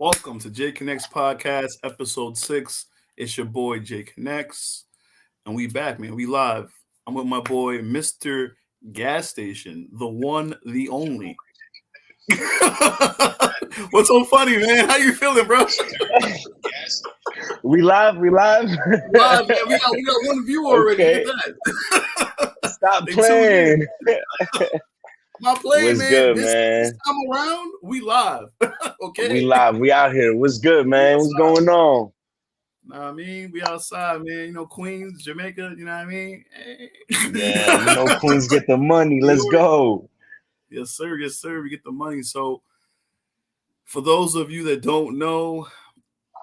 Welcome to J Connects Podcast, episode 6. It's your boy J Connects, and we back, man. We live. I'm with my boy, Mr. Gas Station, the one, the only. What's so funny, man? How you feeling, bro? We live, we live. Live, man. We got one view already. Look at Okay, that. stop They tuned in. playing. My play, What's man. good, This man? time around, we live. We Okay, live, we out here. What's good, we man? What's outside. going on? Know what I mean? We outside, man. Queens, Jamaica, you know what I mean? Hey. Yeah, Queens get the money. New Let's York. go. Yes, sir. Yes, sir. We get the money. So, for those of you that don't know,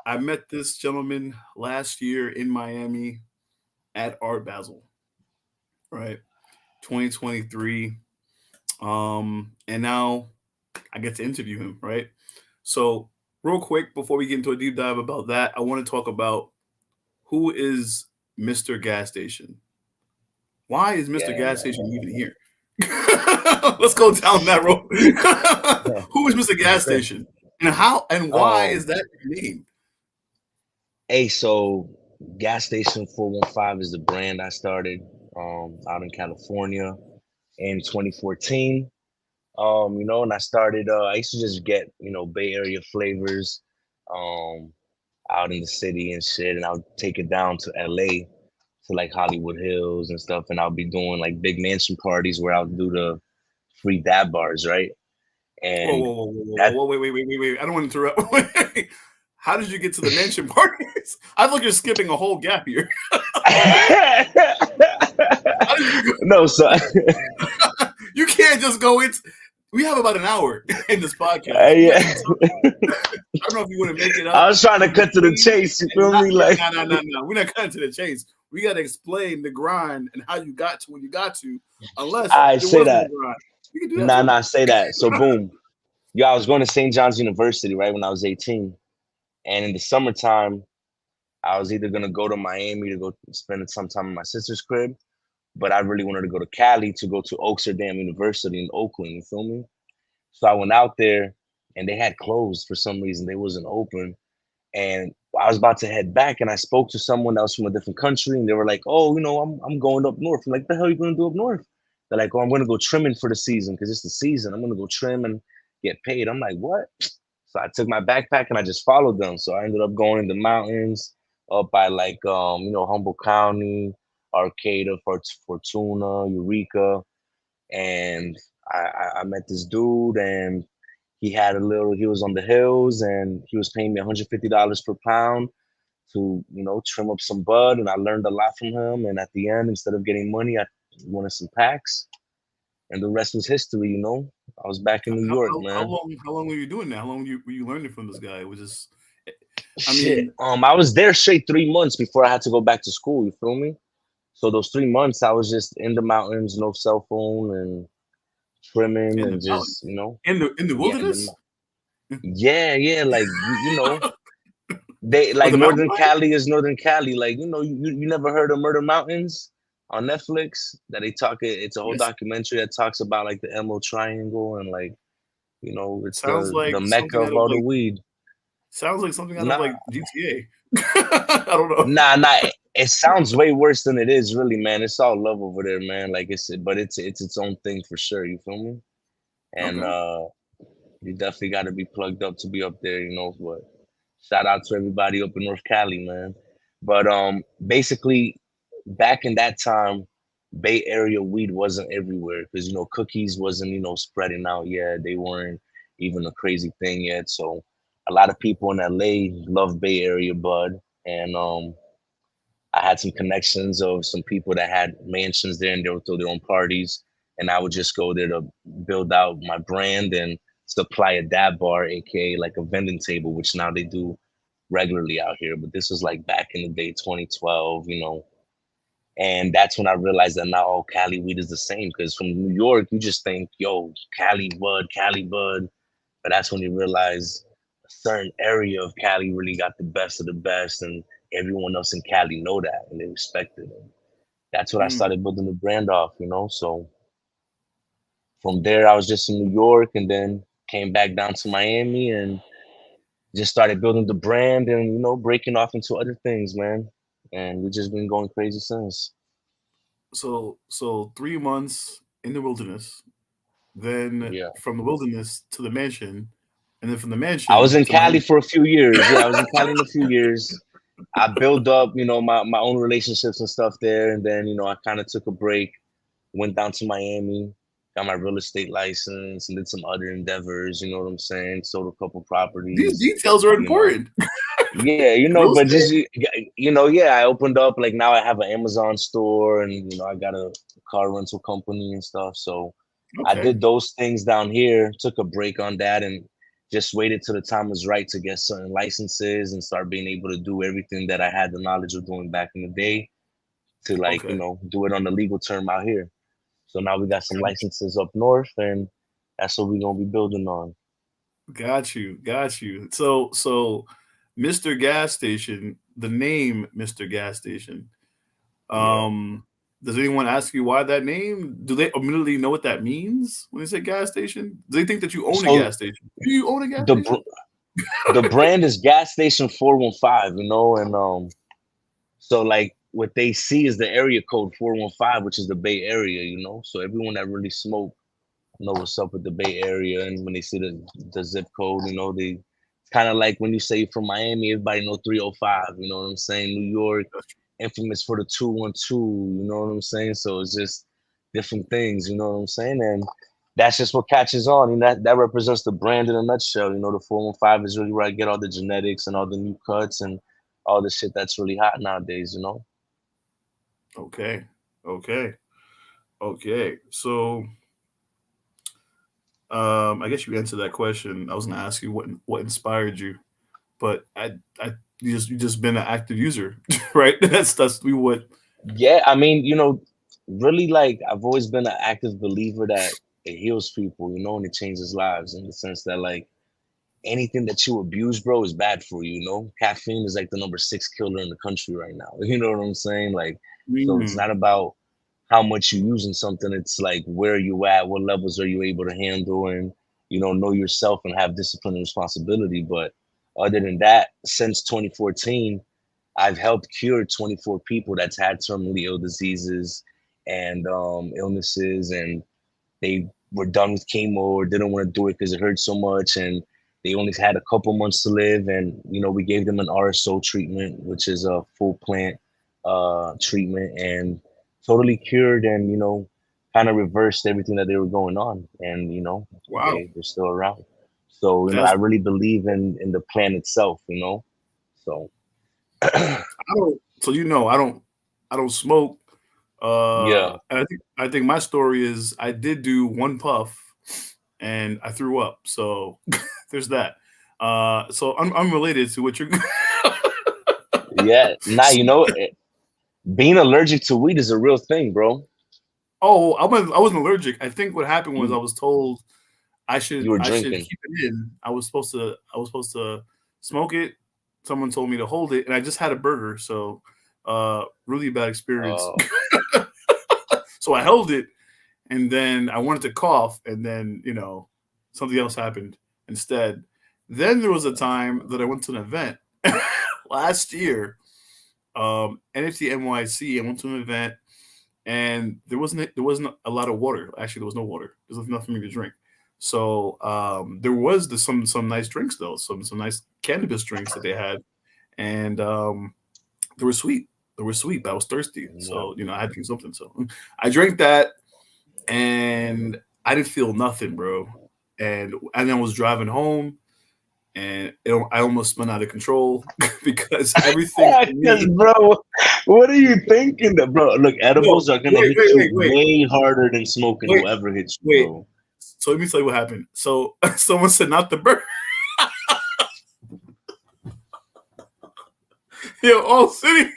I met this gentleman last year in Miami at Art Basel, right? 2023. And now I get to interview him, right? So, real quick, before we get into a deep dive about that, I want to talk about who is Mr. Gas Station. Why is Mr. Yeah, Gas man. Station even here? Let's go down that road. Who is Mr. Gas Station? And how and why is um, that your name? hey, so gas station 415 is the brand I started out in California in 2014. And I started I used to just get, Bay Area flavors um out in the city and shit, and I would take it down to LA to like Hollywood Hills and stuff, and I'll be doing like big mansion parties where I'll do the free dab bars, right? Whoa, And whoa, whoa, whoa, whoa, that whoa, wait. I don't want to interrupt. Wait. How did you get to the mansion parties? I feel like you're skipping a whole gap here. How did you go? no, so You can't just go into. We have about an hour in this podcast. We got yeah, to talk. I don't know if you want to make it I up was trying to and cut to the explain chase. You and feel not. me? Yeah, Like, no. We're not cutting to the chase. We got to explain the grind and how you got to when you got to, unless I there say was no that. grind. We can do that Nah, too. nah, say that. So boom. Yeah, I was going to St. John's University, right, when I was 18. And in the summertime, I was either gonna go to Miami to go spend some time in my sister's crib, but I really wanted to go to Cali to go to Oxfordham University in Oakland. You feel me? So I went out there, and they had closed for some reason. They wasn't open, and I was about to head back, and I spoke to someone else from a different country, and they were like, "Oh, I'm going up north." I'm like, "The hell are you gonna do up north?" They're like, "Oh, I'm gonna go trimming for the season because it's the season. I'm gonna go trim and get paid." I'm like, "What?" So I took my backpack and I just followed them. So I ended up going in the mountains up by like Humboldt County, Arcata, Fortuna, Eureka, and I met this dude, and he was on the hills, and he was paying me $150 per pound to trim up some bud, and I learned a lot from him. And at the end, instead of getting money, I wanted some packs, and the rest was history. I was back in New How, York, how, how man. long? How long were you doing that? How long were you learning from this guy? It was just. I Shit. mean, I was there straight 3 months before I had to go back to school. You feel me? So those 3 months, I was just in the mountains, no cell phone, and trimming, in the and just mountains, in the yeah, wilderness, yeah, like they with like a mountain Northern lion. Cali is Northern Cali. Like you never heard of Murder Mountains on Netflix? That they talk. It's a whole Yes, documentary that talks about like the Emerald Triangle, and like it's sounds the like mecca something of out of all the like. weed. Sounds like something out of Nah, like GTA. I don't know. nah. It sounds way worse than it is, really, man. It's all love over there, man. Like but it's its own thing for sure. You feel me? And Okay. you definitely got to be plugged up to be up there, But shout out to everybody up in North Cali, man. But basically, back in that time, Bay Area weed wasn't everywhere because cookies wasn't spreading out yet. They weren't even a crazy thing yet. So a lot of people in LA love Bay Area bud, and I had some connections of some people that had mansions there and they would throw their own parties. And I would just go there to build out my brand and supply a dab bar, aka like a vending table, which now they do regularly out here. But this was like back in the day, 2012. And that's when I realized that now all Cali weed is the same. Because from New York, you just think, yo, Cali bud. But that's when you realize a certain area of Cali really got the best of the best, and everyone else in Cali know that and they respect it. And that's what I Mm. started building the brand off. So from there, I was just in New York, and then came back down to Miami, and just started building the brand and breaking off into other things, man. And we just been going crazy since. So 3 months in the wilderness, then Yeah. from the wilderness to the mansion, and then from the I was mansion in to Miami. Cali for a few years. Yeah, I was in Cali in a few years. I built up, my own relationships and stuff there. And then, I kind of took a break, went down to Miami, got my real estate license, and did some other endeavors, you know what I'm saying? Sold a couple These properties, details are you know. important. Yeah, Real but estate. just yeah, I opened up like now I have an Amazon store and I got a car rental company and stuff. So I Okay. did those things down here, took a break on that and just waited till the time was right to get certain licenses and start being able to do everything that I had the knowledge of doing back in the day to like, Okay. do it on the legal term out here. So now we got some licenses up north and that's what we're gonna be building on. Got you. Got you. So Mr. Gas Station, the name Mr. Gas Station. Yeah. Um, does anyone ask you why that name? Do they immediately know what that means when they say gas station? Do they think that you own a So gas station? Do you own a gas the station? br- the brand is gas station 415, and so like what they see is the area code 415, which is the Bay Area, so everyone that really smoke know what's up with the Bay Area. And when they see the zip code, they kind of like when you say you're from Miami, everybody know 305, you know what I'm saying? New York, That's true. infamous for the 212, you know what I'm saying? So it's just different things, you know what I'm saying? And that's just what catches on. And that represents the brand in a nutshell. The 415 is really where I get all the genetics and all the new cuts and all the shit that's really hot nowadays. Okay. Okay. Okay. So I guess you answered that question. I was gonna ask you what inspired you, but I you just been an active user, right? That's we what. Yeah, I mean, really like I've always been an active believer that it heals people, and it changes lives in the sense that like anything that you abuse, bro, is bad for you. Caffeine is like the number 6 killer in the country right now. You know what I'm saying? Like, so it's Mm, not about how much you using something. It's like where you at, what levels are you able to handle, and know yourself and have discipline and responsibility. But other than that, since 2014, I've helped cure 24 people that's had terminally ill diseases and illnesses, and they were done with chemo or didn't want to do it because it hurt so much, and they only had a couple months to live. And we gave them an RSO treatment, which is a full plant treatment, and totally cured, and kind of reversed everything that they were going on, and wow. they're still around. So I That's really believe in the plant itself. So I don't. So I don't smoke. yeah. And I think my story is I did do one puff, and I threw up. So there's that. So I'm related to what you're. Yeah, now being allergic to weed is a real thing, bro. Oh, I wasn't allergic. I think what happened was I You was told you were I should drinking. keep it in. I was supposed to smoke it. Someone told me to hold it, and I just had a burger, so really bad experience. Uh, So I held it, and then I wanted to cough, and then something else happened instead. Then there was a time that I went to an event last year, NFT NYC. I went to an event, and there wasn't a lot of water. Actually, there was no water. There was nothing for me to drink. So there was some nice drinks though, some nice cannabis drinks that they had, and they were sweet. They were sweet, but I was thirsty, yeah. so I had to do something. So I drank that, and I didn't feel nothing, bro. And then I was driving home, and I almost spun out of control because everything for Cause me. bro, what are you thinking, bro? Look, No, edibles are gonna wait, hit wait, you wait, wait, way harder than smoking wait, will ever hit you, wait. bro. So let me tell you what happened. So someone said not the bird. Yo, all city,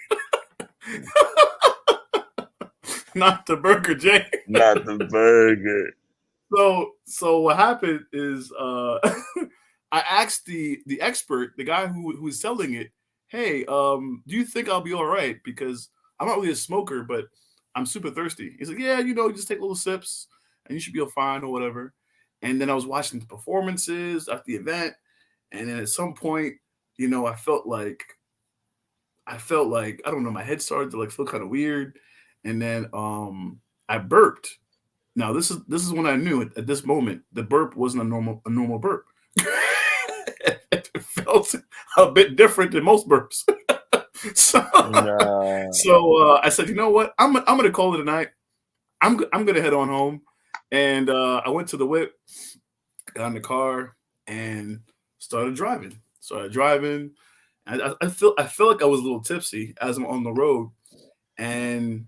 not the Burger J. Not the burger. So what happened is I asked the expert, the guy who's selling it, hey, do you think I'll be all right? Because I'm not really a smoker, but I'm super thirsty. He's like, yeah, you just take little sips and you should be all fine or whatever. And then I was watching the performances at the event, And then at some point, you know, I felt like I don't know, my head started to like feel kind of weird, and then I burped. Now this is when I knew at this moment the burp wasn't a normal burp. It felt a bit different than most burps. so Nah. I said, you know what? I'm gonna call it a night. I'm gonna head on home, and I went to the whip, got in the car, and started driving. Started driving. I feel like I was a little tipsy as I'm on the road, and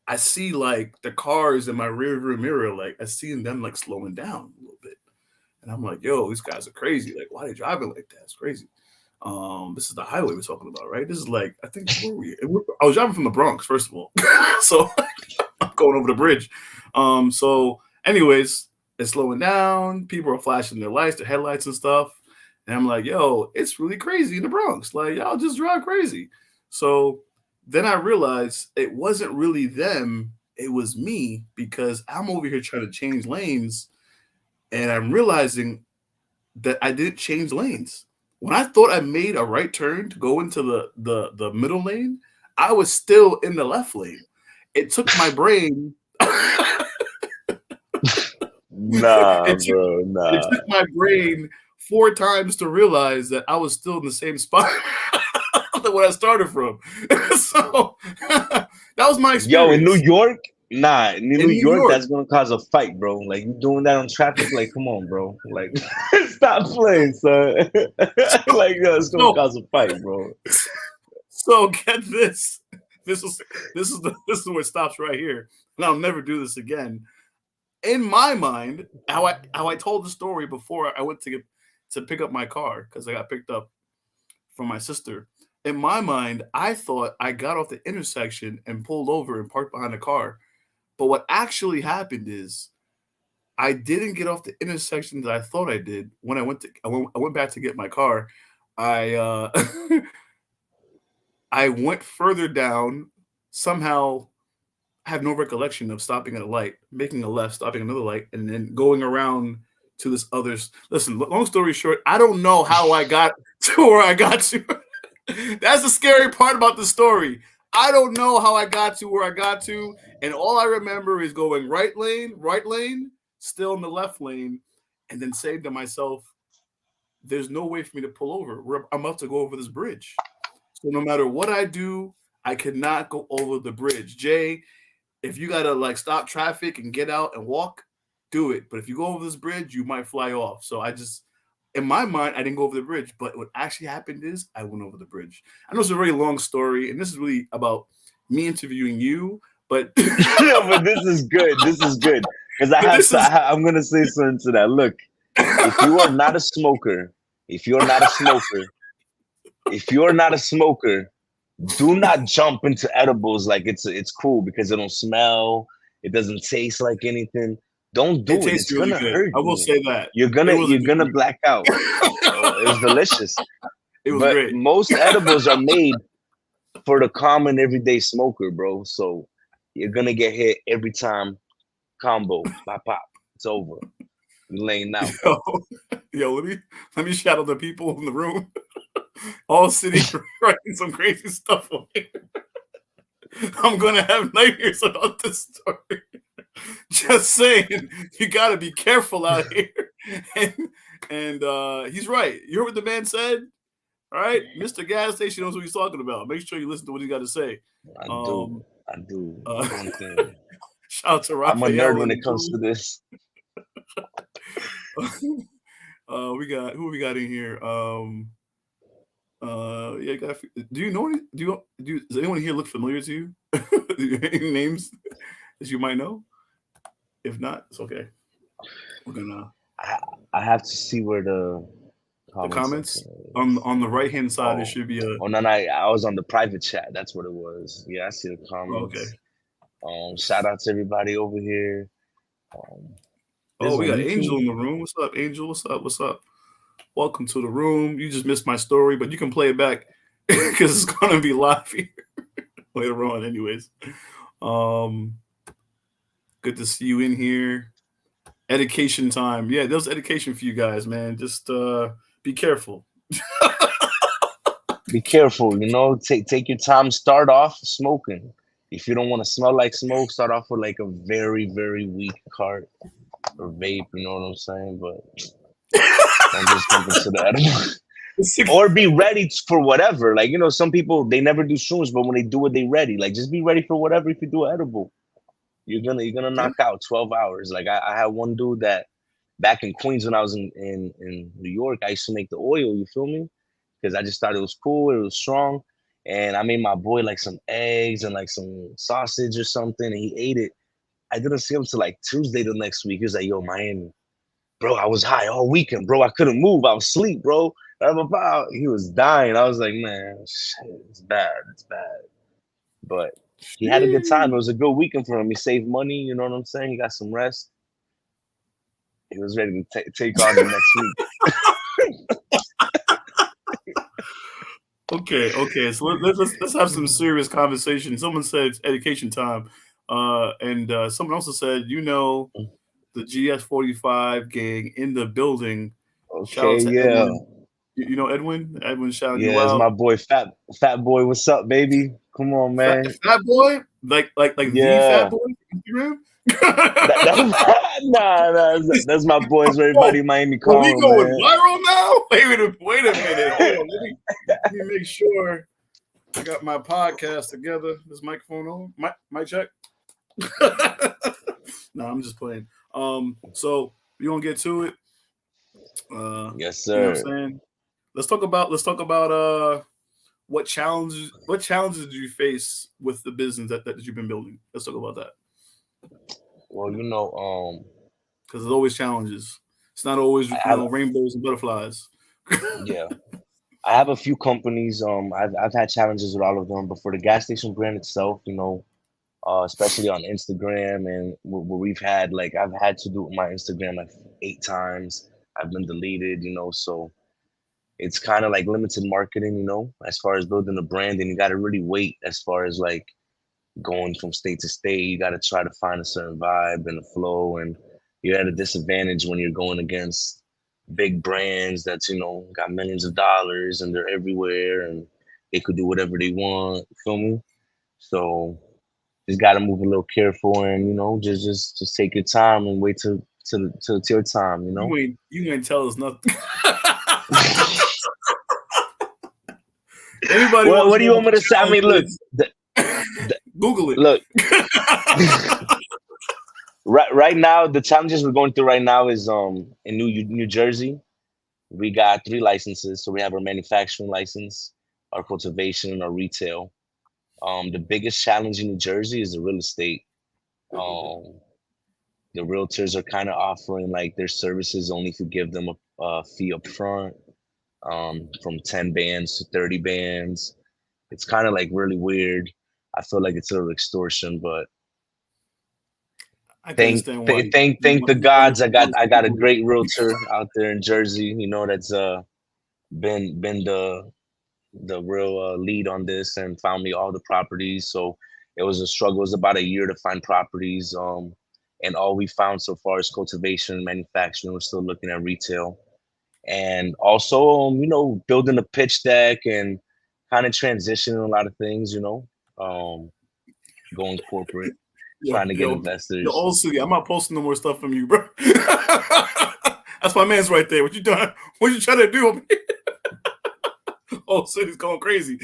I see like the cars in my rear view mirror, like I see them like slowing down a little bit, and I'm like, yo, these guys are crazy. Like, why are they driving like that? It's crazy. This is the highway we're talking about, right? This is like I think where were we? I was driving from the Bronx, first of all, so I'm going over the bridge. Anyways, it's slowing down. People are flashing their lights, their headlights and stuff. And I'm like, yo, it's really crazy in the Bronx. Like, y'all just drive crazy. So then I realized it wasn't really them, it was me because I'm over here trying to change lanes and I'm realizing that I didn't change lanes. When I thought I made a right turn to go into the middle lane, I was still in the left lane. It took my brain Nah, it took bro. it Nah. took my brain 4 times to realize that I was still in the same spot that where I started from. So that was my Yo, in New experience York, nah, in in New New York, York. that's gonna cause a fight, bro. Like you doing that on traffic, like come on, bro. Like stop playing, son. Like yo, it's gonna So cause a fight, bro. so get this. This is where it stops right here. And I'll never do this again. In my mind, how I told the story before I went to pick up my car because I got picked up from my sister. In my mind, I thought I got off the intersection and pulled over and parked behind the car. But what actually happened is I didn't get off the intersection that I thought I did when I went back to get my car. I I went further down. Somehow I have no recollection of stopping at a light, making a left, stopping another light, and then going around to this others. Listen, long story short, I don't know how I got to where I got to. That's the scary part about the story. I don't know how I got to where I got to, and all I remember is going right lane, still in the left lane, and then saying to myself, "There's no way for me to pull over. I'm about to go over this bridge. So no matter what I do, I cannot go over the bridge." Jay, if you gotta like stop traffic and get out and walk, do it. But if you go over this bridge, you might fly off. So I just, in my mind, I didn't go over the bridge. But what actually happened is I went over the bridge. I know it's a very long story, and this is really about me interviewing you. But Yeah, but this is good. This is good because I but have this to. is I'm gonna say something to that. Look, if you are not a smoker, if you're not a smoker, if you're not a smoker, do not jump into edibles like it's cool because it don't smell, it doesn't taste like anything. Don't it do it. tastes It's really gonna good. hurt I will you. say that You're it gonna was a you're good gonna week. black out. It was delicious. It was But great. most edibles are made for the common everyday smoker, bro. So you're gonna get hit every time. Combo, pop pop. It's over. You laying out. Yo, yo, let me shout out the people in the room, all sitting writing some crazy stuff on here. I'm gonna have nightmares about this story. Just saying, you gotta be careful out here. And he's right. You heard what the man said? All right, Mr. Gas Station knows what he's talking about. Make sure you listen to what he got to say. I do. Um, I do. uh, One thing. shout out to I'm a nerd Raphael when and it comes to this. we got who we got in here. Yeah, do you know any? Does anyone here look familiar to you? Any names that you might know? If not, it's okay. We're gonna I, I have to see where the the comment section comments on is. on the right hand side. There Oh, should be a. oh no, no, I was on the private chat. That's what it was. Yeah, I see the Oh, okay. comments. Shout out to everybody over here. Um, this Oh, is we on got Angel YouTube. in the room. What's up, Angel? What's up? What's up? Welcome to the room. You just missed my story, but you can play it back because it's gonna be live here later on. Anyways, um, good to see you in here. Education time. Yeah, there's education for you guys, man. Just Be careful. Be careful, take your time. Start off smoking. If you don't want to smell like smoke, start off with like a very, very weak cart or vape, you know what I'm saying? But don't just jump into the edible. Or be ready for whatever. Like, some people they never do shrooms, but when they do it, they ready. Like just be ready for whatever if you do edible. You're gonna Yeah. knock out 12 hours. Like I had one dude that back in Queens when I was in New York, I used to make the oil, you feel me? Because I just thought it was cool, it was strong. And I made my boy like some eggs and like some sausage or something, and he ate it. I didn't see him till like Tuesday the next week. He was like, "Yo, Miami, bro, I was high all weekend, bro. I couldn't move. I was asleep, bro." Blah, blah, blah. He was dying. I was like, "Man, shit, it's bad. It's bad." But he had a good time. It was a good weekend for him. He saved money. You know what I'm saying? He got some rest. He was ready to take on the next week. Okay, okay. So let's have some serious conversation. Someone said it's education time, and someone also said, the GS45 gang in the building. Shout out Okay, to yeah. Edwin. You know Edwin? Edwin shouting you Yeah, it's my out. boy Fat Boy. What's up, baby? Come on, Fat, man. fat boy, like the fat Yeah. boy from Instagram. That nah, that's my boys. Oh, Everybody in Miami are we call him, going man. viral now? Wait a minute. Hold on. Let me make sure I got my podcast together. This microphone on? Mic check. No, I'm just playing. So we gonna get to it. Yes, You know what I'm sir. saying? Let's talk about what challenges did you face with the business that you've been building? Let's talk about that. Well, Because there's always challenges. It's not always I have rainbows and butterflies. yeah, I have a few companies. I've had challenges with all of them, but for the gas station brand itself, especially on Instagram and where we've had like I've had to do my Instagram like 8 times. I've been deleted, so it's kind of like limited marketing, as far as building a brand, and you got to really wait as far as like going from state to state. You got to try to find a certain vibe and a flow, and you're at a disadvantage when you're going against big brands that's got millions of dollars and they're everywhere and they could do whatever they want. Feel me? So just got to move a little careful and just take your time and wait till it's your time. You ain't tell us nothing. Anybody What wants to do know you what want me the to say? I challenge mean, look, is? the, Google it. look. Right now, the challenges we're going through right now is in New Jersey. We got 3 licenses. So we have our manufacturing license, our cultivation, and our retail. The biggest challenge in New Jersey is the real estate. Um, the realtors are kind of offering like their services only if you give them a fee up front, from 10 bands to 30 bands. It's kind of like really weird. I feel like it's a little extortion, but I can thank understand why th- thank you thank want the you want gods. I got those I got a people. great realtor out there in Jersey. That's been the real lead on this and found me all the properties. So it was a struggle. It was about a year to find properties. And all we found so far is cultivation, manufacturing. We're still looking at retail, and also building a pitch deck and kind of transitioning a lot of things. Going corporate, Yo, trying to get yo, yo, investors. old city. I'm not posting no more stuff from you, bro. That's my man's right there. What you doing? What you trying to do? Over here? Old city's going crazy.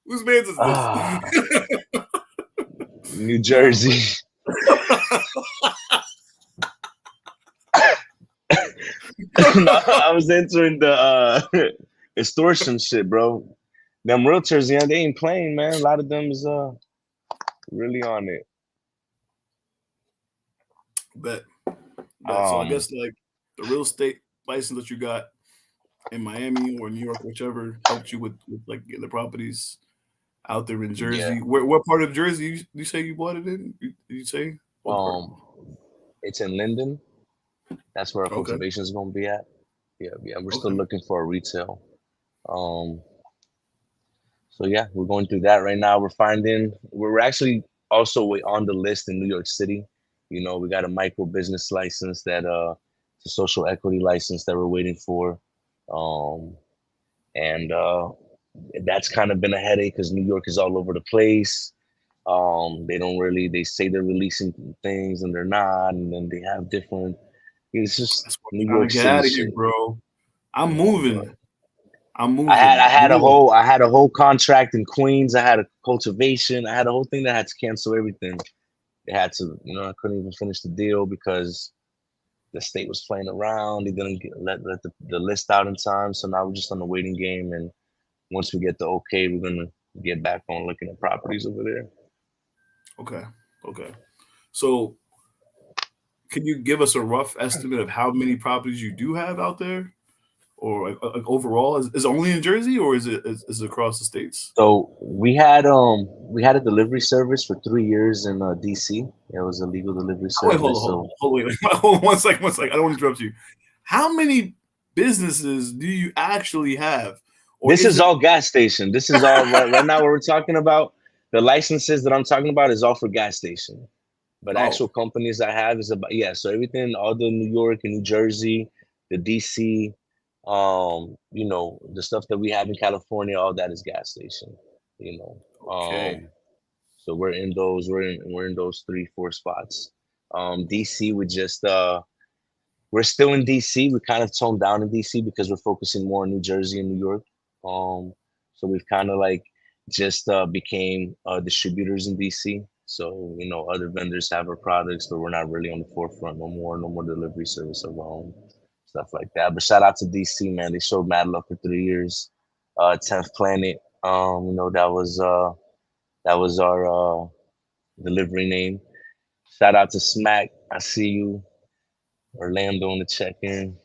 Whose man's is this? Ah, New Nah, but Jersey. No, I was entering the extortion shit, bro. Them realtors, yeah, they ain't playing, man. A lot of them is really on it. bet, bet. So I Um, guess like the real estate license that you got in Miami or New York, whichever, helped you with like getting the properties out there in yeah. Jersey. Where what part of Jersey you say you bought it in? You say what part? Um, it's in Linden. That's where our Okay, cultivation is gonna be at. Yeah, yeah. We're still okay. looking for a retail. Um, so yeah, we're going through that right now. We're actually also on the list in New York City. We got a micro business license that the social equity license that we're waiting for. Um, and that's kind of been a headache because New York is all over the place. They don't really, they say they're releasing things and they're not, and then they have different, it's just That's what New I'm trying York to get City out of here, shit, bro. I'm you know. But moving. I'm I moving. had New York. I had a whole contract in Queens. I had a cultivation. I had a whole thing that had to cancel everything. They had to, I couldn't even finish the deal because the state was playing around. They didn't let the list out in time. So now we're just on the waiting game. And once we get the okay, we're gonna get back on looking at properties over there. Okay. Okay. So, can you give us a rough estimate of how many properties you do have out there, or like overall? Is it only in Jersey, or is it across the states? So we had a delivery service for 3 years in DC. It was a legal delivery Oh, wait, hold on, service. hold on, So hold on, wait, hold on, 1 second, 1 second. I don't want to interrupt you. How many businesses do you actually have, or this is is it? all gas station. This is all right now. What we're talking about, the licenses that I'm talking about, is all for gas station. But Oh, actual companies I have is about, yeah. So everything, all the New York and New Jersey, the DC, the stuff that we have in California, all that is gas station. You know, okay, so we're in those 3 4 spots. DC, we're still in DC. We kind of toned down in DC because we're focusing more on New Jersey and New York. So we've kind of like just became distributors in DC. So other vendors have our products, but we're not really on the forefront no more. No more delivery service of our own stuff like that. But shout out to DC, man. They showed mad love for 3 years. 10th Planet. That was our delivery name. Shout out to Smack. I see you. Orlando on the check in.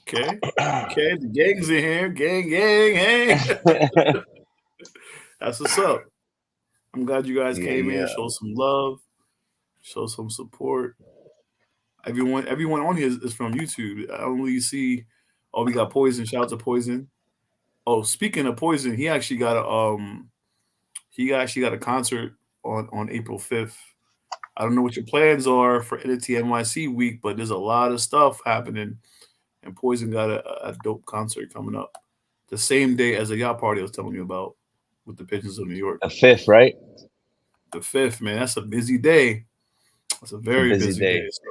okay, okay. The gang's in here. Gang, gang, hey. That's what's up. I'm glad you guys Yeah, came in, yeah. show some love, show some support. Everyone on here is from YouTube. I don't really see. Oh, we got Poison. Shout out to Poison. Oh, speaking of Poison, he actually got a concert on April 5th. I don't know what your plans are for NFT NYC week, but there's a lot of stuff happening, and Poison got a dope concert coming up the same day as a yacht party I was telling you about with the Pigeons of New York. The fifth, right? The 5th, man, that's a busy day. That's a It's a very busy busy day. day, So,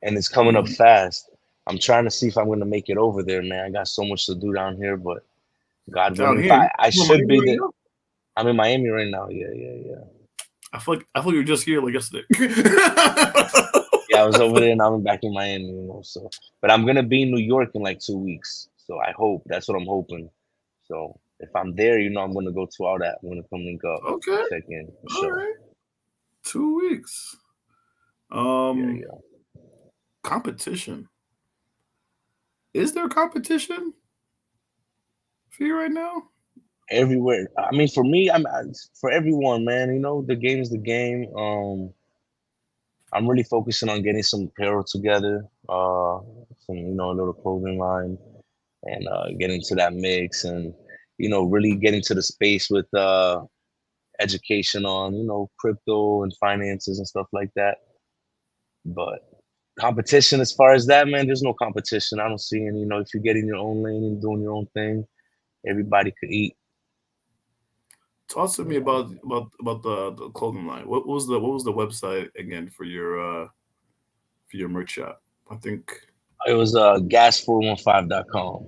and it's coming up mhm. fast. I'm trying to see if I'm gonna make it over there, man. I got so much to do down here, but God Down willing, if here, you I in should Miami be right there. now? I'm in Miami right now. Yeah, yeah, yeah. I feel like you were just here like yesterday. Yeah, I was over there and I'm back in Miami, So, but I'm gonna be in New York in like 2 weeks. So I hope that's what I'm hoping. So if I'm there, I'm gonna go to all that. I'm gonna come link up, Okay, check in for all sure. right, 2 weeks. Yeah, Um, yeah. competition. Is there competition for you right now? Everywhere. I mean, for me, for everyone, man. The game is the game. I'm really focusing on getting some apparel together, a little clothing line, and getting to that mix, and really getting to the space with education on crypto and finances and stuff like that. But competition, as far as that, man, there's no competition. I don't see any. If you get in your own lane and doing your own thing, everybody could eat. Talk to You me know, about the clothing line. What was the website again for your merch shop? I think it was gas415.com.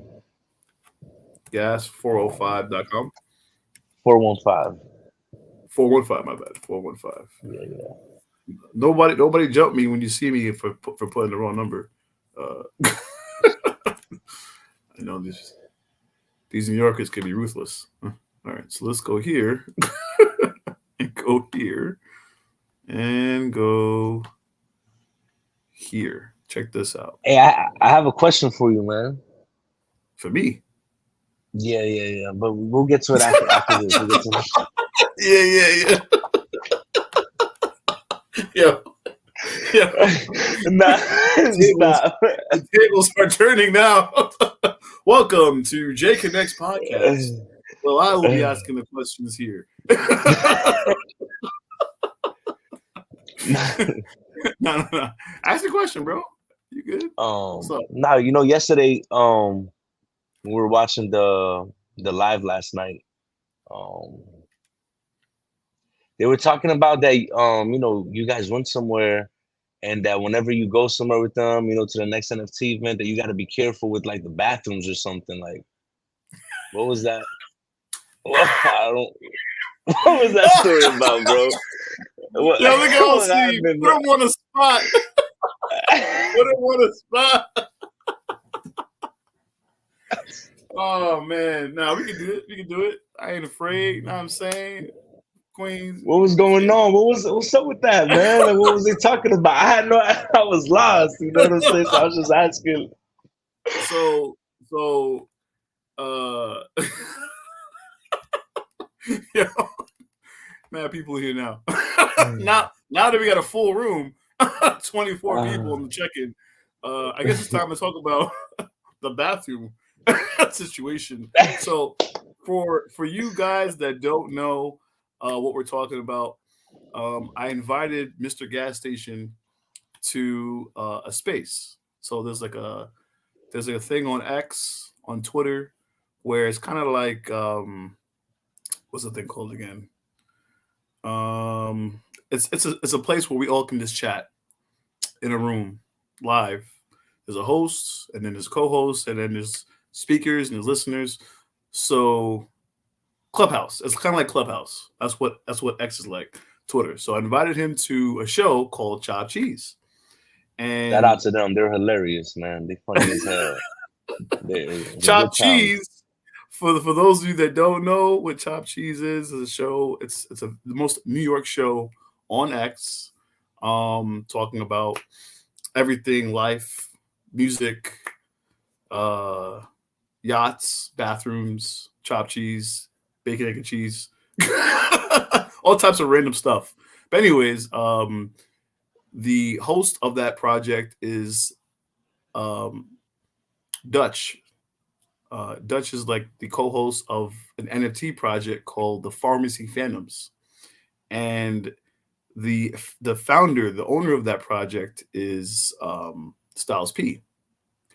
gas405.com. 415. 415, my bad. 415. Yeah, yeah. Nobody jump me when you see me for putting the wrong number. Uh, I know these New Yorkers can be ruthless. Huh. All right, so let's go here and go here and go here. Check this out. Hey, I have a question for you, man. For me. Yeah, yeah, yeah. But we'll get to it after this. We'll get to Yeah, yeah, yeah. Yeah. Nah, The tables, stop. the tables are turning now. Welcome to J Connects podcast. Well, I will be asking the questions here. No, no, no. Ask the question, bro. You good? What's up? Now yesterday, we were watching the live last night. Um, they were talking about that. You guys went somewhere, and that whenever you go somewhere with them, to the next NFT event, that you got to be careful with like the bathrooms or something. Like, what was that? Well, I don't. What was that story about, bro? What, Yo, look at old what Steve. happened, Put bro? him on the spot. Put him on the spot. Oh man, nah, we can do it. We can do it. I ain't afraid. Know what I'm saying? Queens. What was going on? What's up with that, man? Like, what was they talking about? I had no, I was lost. You know what I'm saying? So I was just asking. so so uh yo, mad people here now. now that we got a full room, 24 people in the check-in. I guess it's time to talk about the bathroom situation. So for you guys that don't know what we're talking about, I invited Mr. Gas Station to a space. So there's a thing on X on Twitter where it's kind of like what's the thing called again? It's a place where we all can just chat in a room live. There's a host, and then there's co-hosts, and then there's speakers and there's listeners. So Clubhouse, it's kind of like Clubhouse. That's what X is like. Twitter. So I invited him to a show called Chop Cheese, Shout out and to them. They're hilarious, man. They funny as hell. It's a good Chop time. Cheese. For those of you that don't know what Chop Cheese is a show. It's the most New York show on X, talking about everything, life, music, uh, yachts, bathrooms, chopped cheese, bacon, egg, and cheese, all types of random stuff. But anyways, the host of that project is um, Dutch. Dutch is like the co-host of an NFT project called the Pharmacy Phantoms, and the founder, the owner of that project is Styles P.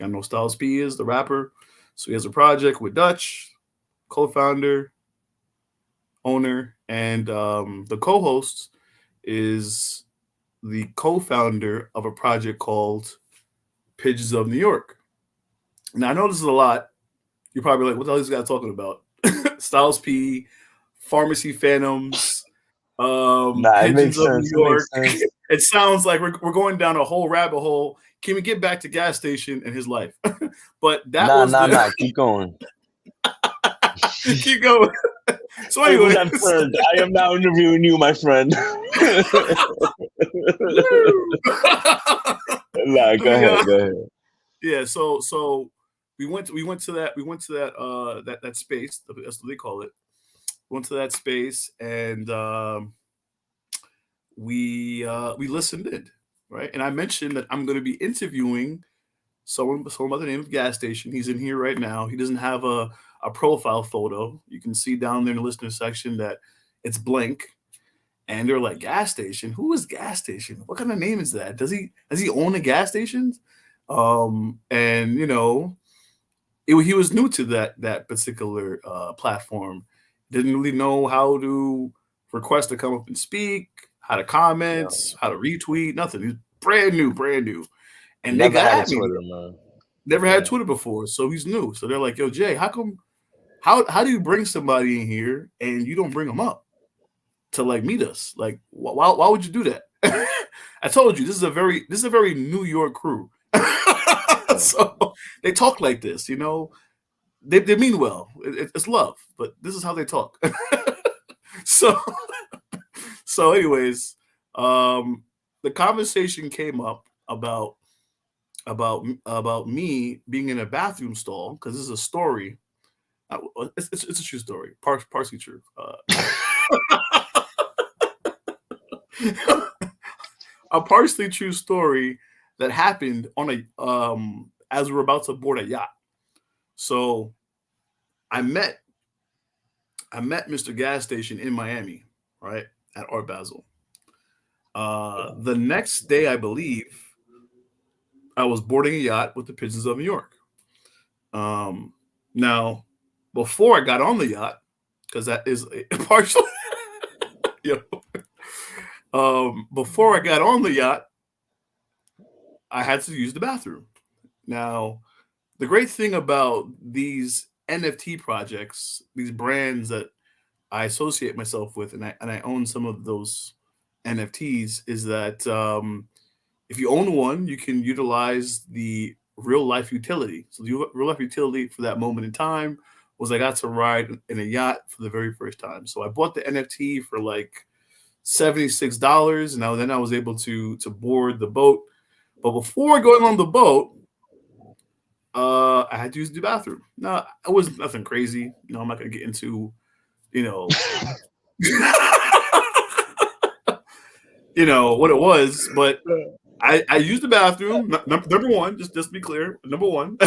I know Styles P is the rapper, so he has a project with Dutch, co-founder, owner, and the co-host is the co-founder of a project called Pigeons of New York. Now I know this is a lot. You're probably like, what the hell is this guy talking about? Styles P, Pharmacy Phantoms, Nah, it Pigeons makes of New sense. It York. makes sense. It sounds like we're going down a whole rabbit hole. Can we get back to Gas Station and his life? But that Nah, was nah, the nah. Keep going. keep going. So, Tables anyways, have turned. I am now interviewing you, my friend. woo! Nah, Let go me ahead. Go ahead. yeah. So we went to that space. That's what they call it. Went to that space and we listened in, right? And I mentioned that I'm going to be interviewing someone by the name of Gas Station. He's in here right now. He doesn't have a profile photo. You can see down there in the listener section that it's blank. And they're like, Gas Station? Who is Gas Station? What kind of name is that? Does he own a gas station? And he was new to that particular platform. Didn't really know how to request to come up and speak, how to Yeah. comment, how to retweet, nothing. He's brand new. And they Never got had a at me. Twitter, man. Never had Yeah. Twitter before, so he's new. So they're like, "Yo, Jay, how do you bring somebody in here and you don't bring them up to like meet us? Like, why would you do that?" I told you this is a very New York crew. Yeah. So they talk like this, They mean well. It's love, but this is how they talk. so anyways, um, the conversation came up about me being in a bathroom stall because this is a story. It's a true story, partially true. A partially true story that happened on a as we were about to board a yacht. So I met I met Mr. Gas Station in Miami, right at Art Basel. The next day, I believe, I was boarding a yacht with the Pigeons of New York. Um, Now, before I got on the yacht, because that is a partial, you before I got on the yacht, I had to use the bathroom. Now, the great thing about these NFT projects, these brands that I associate myself with, and I own some of those NFTs, is that if you own one, you can utilize the real life utility. So the real life utility for that moment in time was I got to ride in a yacht for the very first time. So I bought the NFT for like $76, and then I was able to board the boat. But before going on the boat, I had to use the bathroom. No, it was nothing crazy. I'm not gonna get into you know what it was, but I used the bathroom. Number one, just to be clear, number one,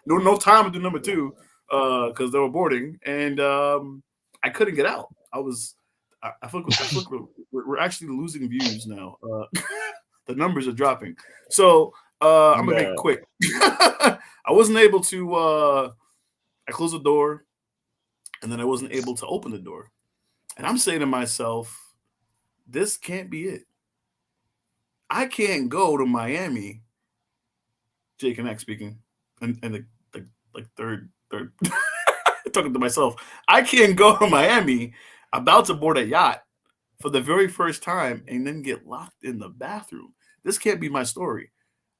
no time to do number two, because they were boarding, and I couldn't get out. I feel like we're actually losing views now. The numbers are dropping, so I'm gonna make it Nah, quick. I wasn't able to. I closed the door, and then I wasn't able to open the door, and I'm saying to myself, "This can't be it. I can't go to Miami." Jake and X speaking, and the like third talking to myself. I can't go to Miami, about to board a yacht for the very first time, and then get locked in the bathroom. This can't be my story.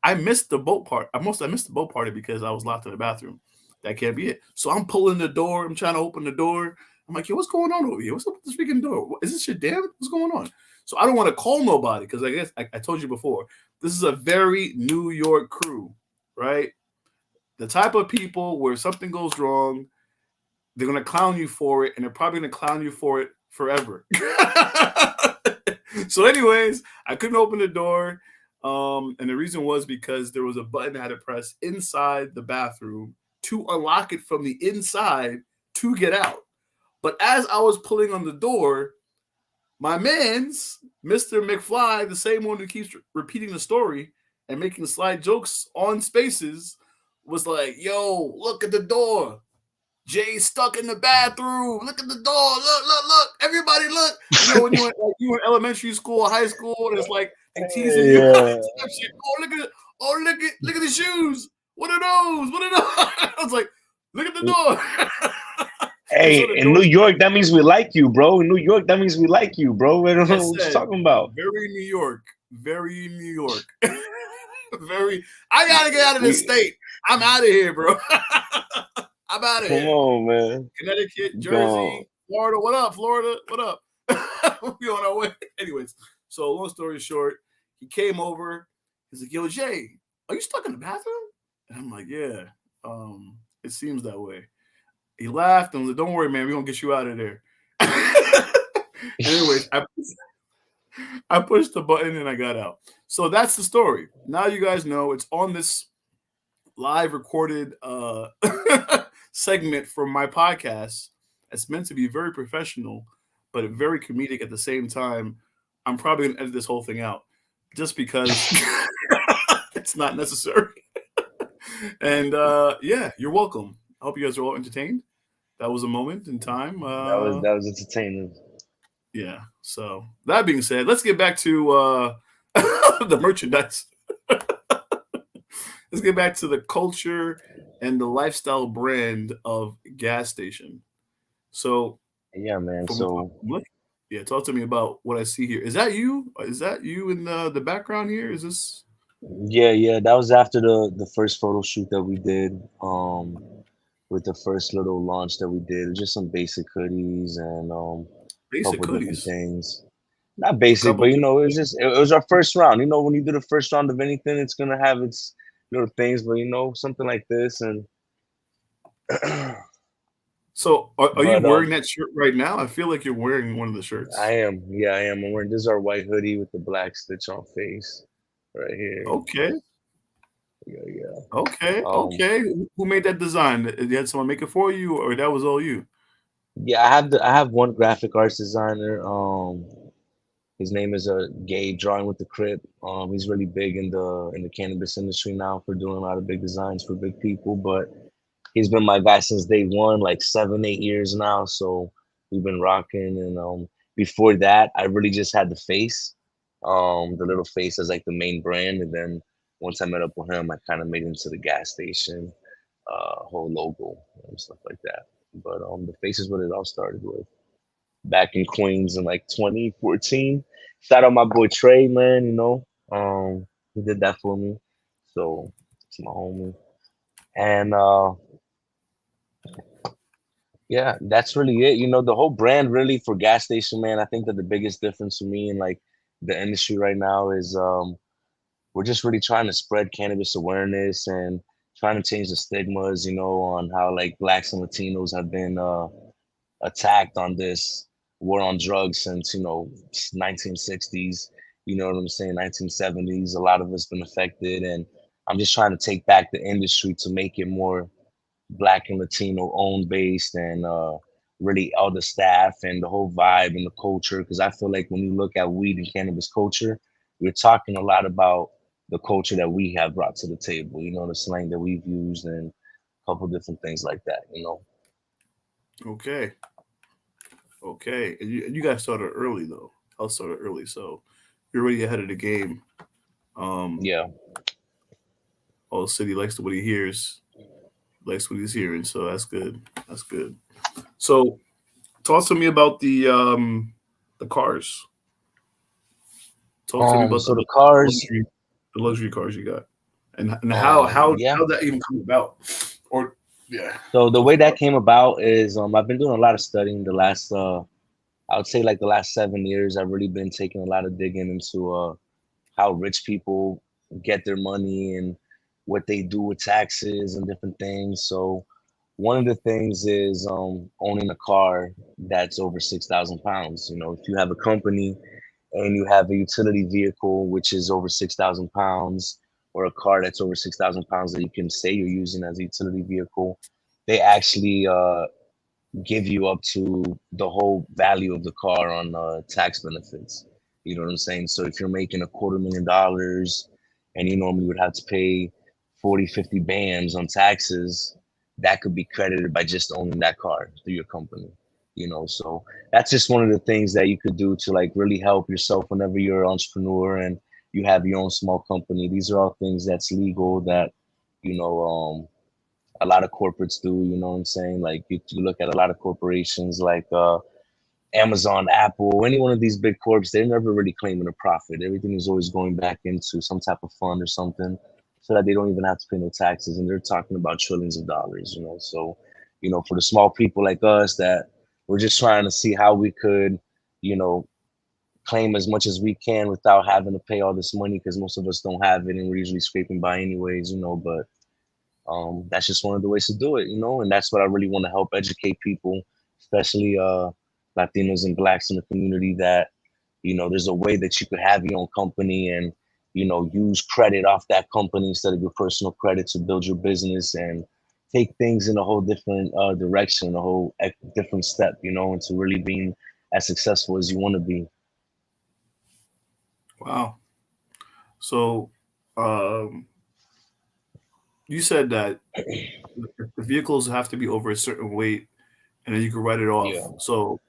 I missed the boat part. I missed the boat party because I was locked in the bathroom. That can't be it. So I'm pulling the door. I'm trying to open the door. I'm like, yo, what's going on over here? What's up with this freaking door? Is this shit damn? What's going on? So I don't want to call nobody because I guess I told you before. This is a very New York crew, right? The type of people where something goes wrong, they're gonna clown you for it, and they're probably gonna clown you for it forever. So, anyways, I couldn't open the door, and the reason was because there was a button I had to press inside the bathroom to unlock it from the inside to get out. But as I was pulling on the door, my man's Mr. McFly, the same one who keeps repeating the story and making sly jokes on Spaces, was like, "Yo, look at the door. Jay's stuck in the bathroom. Look at the door. Look. Everybody look." When you were in elementary school or high school, and it's like they teasing you. yeah. Oh, look at it. Oh, look at the shoes. What are those? What are those? I was like, look at the door. And Hey, so the in door, New York, that means we like you, bro. In New York, that means we like you, bro. I don't like I know what you're said, talking about. very New York. Very New York. Very. I gotta get out of this We state. I'm out of here, bro. I'm out of come here. on, man. Connecticut, Gone. Jersey, Florida. What up, Florida? What up? We on our way. Anyways, so long story short, he came over. He's like, "Yo, Jay, are you stuck in the bathroom?" And I'm like, "Yeah, it seems that way." He laughed and was like, "Don't worry, man. We're gonna get you out of there." Anyways, I pushed the button and I got out. So that's the story. Now you guys know it's on this live recorded segment from my podcast. It's meant to be very professional, but very comedic at the same time. I'm probably gonna edit this whole thing out just because it's not necessary. And yeah, you're welcome. I hope you guys are all entertained. That was a moment in time. That was entertaining. Yeah. So that being said, let's get back to the merchandise. Let's get back to the culture and the lifestyle brand of gas station. So, Yeah, man. from So what? Yeah, talk to me about what I see here. Is that you? Is that you in the background here? Is this yeah, that was after the first photo shoot that we did. With the first little launch that we did, just some basic hoodies and basic couple different hoodies? things. Not A basic, couple but different. it was it was our first round. When you do the first round of anything, it's gonna have its little things, but something like this and So, are you but wearing that shirt right now? I feel like you're wearing one of the shirts. I am. I'm wearing this is our white hoodie with the black stitch on face right here. Okay, Yeah. Um okay. Who made that design? Did you had someone make it for you, or that was all you? yeah, I have one graphic arts designer. His name is Gabe, drawing with the Crip. He's really big in the cannabis industry now for doing a lot of big designs for big people. But he's been my guy since day one, like 7, 8 years now. So we've been rocking. And before that, I really just had the face, the little face as like the main brand. And then once I met up with him, I kind of made him to the gas station, whole logo and stuff like that. But the face is what it all started with back in Queens in like 2014. Shout out my boy Trey, man. He did that for me. So it's my homie. And yeah, that's really it. The whole brand really for gas station, man. I think that the biggest difference for me in like the industry right now is we're just really trying to spread cannabis awareness and trying to change the stigmas, on how like blacks and Latinos have been attacked on this war on drugs since 1960s. You know what I'm saying? 1970s. A lot of us been affected, and I'm just trying to take back the industry to make it more black and Latino owned based and really all the staff and the whole vibe and the culture. Because I feel like when you look at weed and cannabis culture, we're talking a lot about the culture that we have brought to the table. The slang that we've used and a couple different things like that. Okay. Okay. And you guys started early though. I started early, so you're already ahead of the game. Um, Yeah. all the city likes what he hears, likes what he's hearing, so that's good. That's good. So talk to me about the cars. Talk to me about So the cars, luxury the luxury cars you got. And yeah. how that even come about. Or yeah. So the Talk way about that came about is I've been doing a lot of studying the last I would say like the last 7 years. I've really been taking a lot of digging into how rich people get their money and what they do with taxes and different things. So one of the things is owning a car that's over 6,000 pounds. If you have a company and you have a utility vehicle which is over 6,000 pounds, or a car that's over 6,000 pounds that you can say you're using as a utility vehicle, they actually give you up to the whole value of the car on tax benefits. You know what I'm saying? So if you're making $250,000 and you normally would have to pay 40, 50 bands on taxes, that could be credited by just owning that car through your company. So that's just one of the things that you could do to like really help yourself whenever you're an entrepreneur and you have your own small company. These are all things that's legal that, you know, um, a lot of corporates do, you know what I'm saying? Like you look at a lot of corporations like Amazon, Apple, any one of these big corps, they're never really claiming a profit. Everything is always going back into some type of fund or something so that they don't even have to pay no taxes. And they're talking about trillions of dollars. So, for the small people like us that we're just trying to see how we could, you know, claim as much as we can without having to pay all this money because most of us don't have it and we're usually scraping by anyways. But that's just one of the ways to do it. And that's what I really want to help educate people, especially Latinos and blacks in the community, that there's a way that you could have your own company and use credit off that company instead of your personal credit to build your business and take things in a whole different direction, a whole different step, into really being as successful as you want to be. wow. So um you said that the vehicles have to be over a certain weight and then you can write it off. Yeah. So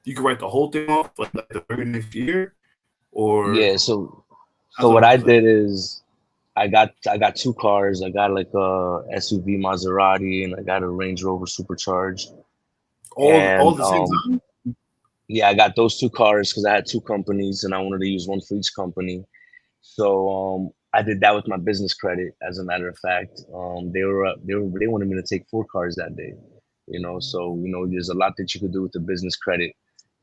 you can write the whole thing off like the very next year, or Yeah. So how's that what work I exactly? did is I got two cars. I got like a SUV Maserati and I got a Range Rover Supercharged. All And at the same time? yeah, I got those two cars because I had two companies and I wanted to use one for each company. So I did that with my business credit. As a matter of fact, they wanted me to take four cars that day. So there's a lot that you could do with the business credit,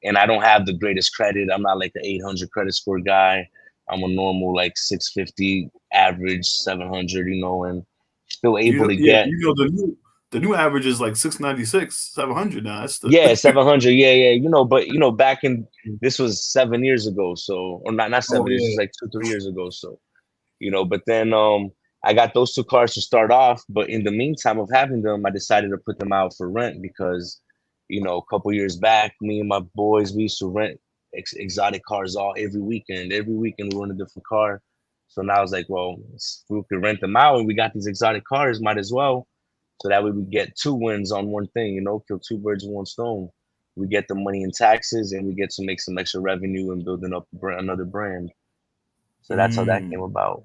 and I don't have the greatest credit. I'm not like the 800 credit score guy. I'm a normal like 650 average, 700. And still able to Yeah, get. the new average is like 696, 700 now. That's the Yeah, 700. Yeah, yeah. But back in, this was 7 years ago. So, or not oh 7 years. This was yeah. like 2, 3 years ago. So, but then I got those two cars to start off. But in the meantime of having them, I decided to put them out for rent because, a couple years back, me and my boys, we used to rent exotic cars all every weekend. Every weekend we run a different car. So now it's like, well, we could rent them out, and we got these exotic cars. Might as well. So that way we get two wins on one thing. Kill two birds with one stone. We get the money in taxes, and we get to make some extra revenue and building up another brand. So that's how that came Mm, about.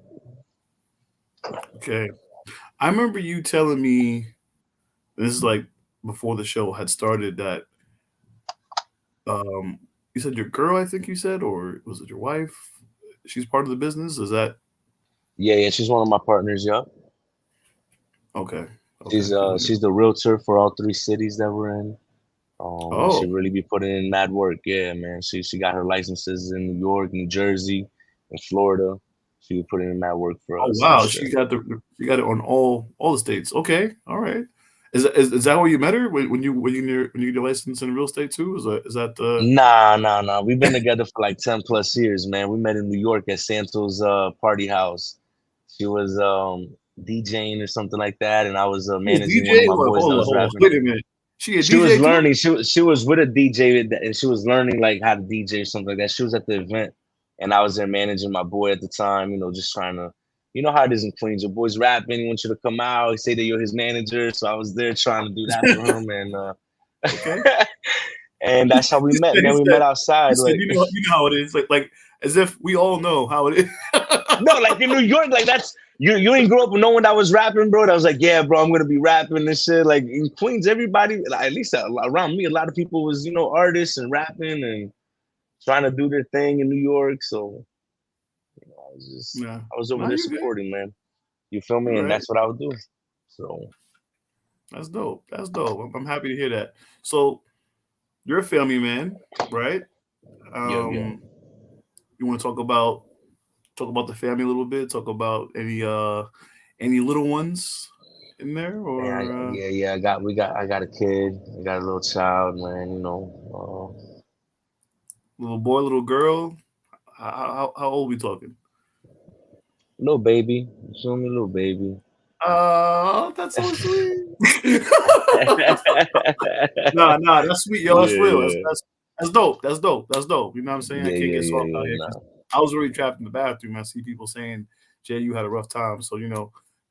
okay. I remember you telling me this is like before the show had started that um you said your girl, I think you said, or was it your wife? She's part of the business. Is that Yeah, yeah, she's one of my partners. Yup. okay? Okay. She's the realtor for all three cities that we're in. And she Oh, really be putting in mad work. Yeah, man. She got her licenses in New York, New Jersey, and Florida. She be putting in mad work for oh us for wow, sure. she got it on all the states. Okay, all right. Is that where you met her when you get your license in real estate too? Is that the Nah, nah, nah. We've been together for like 10 plus years, man. We met in New York at Santos party house. She was DJing or something like that, and I was she was managing one of DJ? my boys that was Hold on, rapping. wait a minute. She a She was DJ too? learning. She was with a DJ and she was learning like how to DJ or something like that. She was at the event, and I was there managing my boy at the time. Just trying to, how it is in Queens. Your boy's rapping. He wants you to come out. He say that you're his manager. So I was there trying to do that for him, and Okay. and that's how we He met. said, he Man, we said, met he outside. said, Like you know how it is, like as if we all know how it is. no, like in New York, like that's you ain't grow up with no one that was rapping, bro. That was like, yeah, bro, I'm gonna be rapping this shit. Like in Queens, everybody, like, at least around me, a lot of people was artists and rapping and trying to do their thing in New York. So Nah, I was over nah, there you good, supporting, man. You feel you me? And right. that's what I would do. So That's dope. That's dope. I'm happy to hear that. So you're a family man, right? yeah, yeah. Um, you want to talk about the family a little bit? Talk about any little ones in there, Man, or yeah, yeah. I got a kid. I got a little child, man. little boy, little girl. How old we talking? Little baby. You feel me, little baby. That's so sweet. Nah, that's sweet, yo. That's Yeah, real. yeah. That's dope. That's dope. That's dope. You know what I'm saying? I Yeah, can't yeah, get yeah, soft out yeah. here because Nah. I was already trapped in the bathroom. I see people saying, "Jay, you had a rough time." So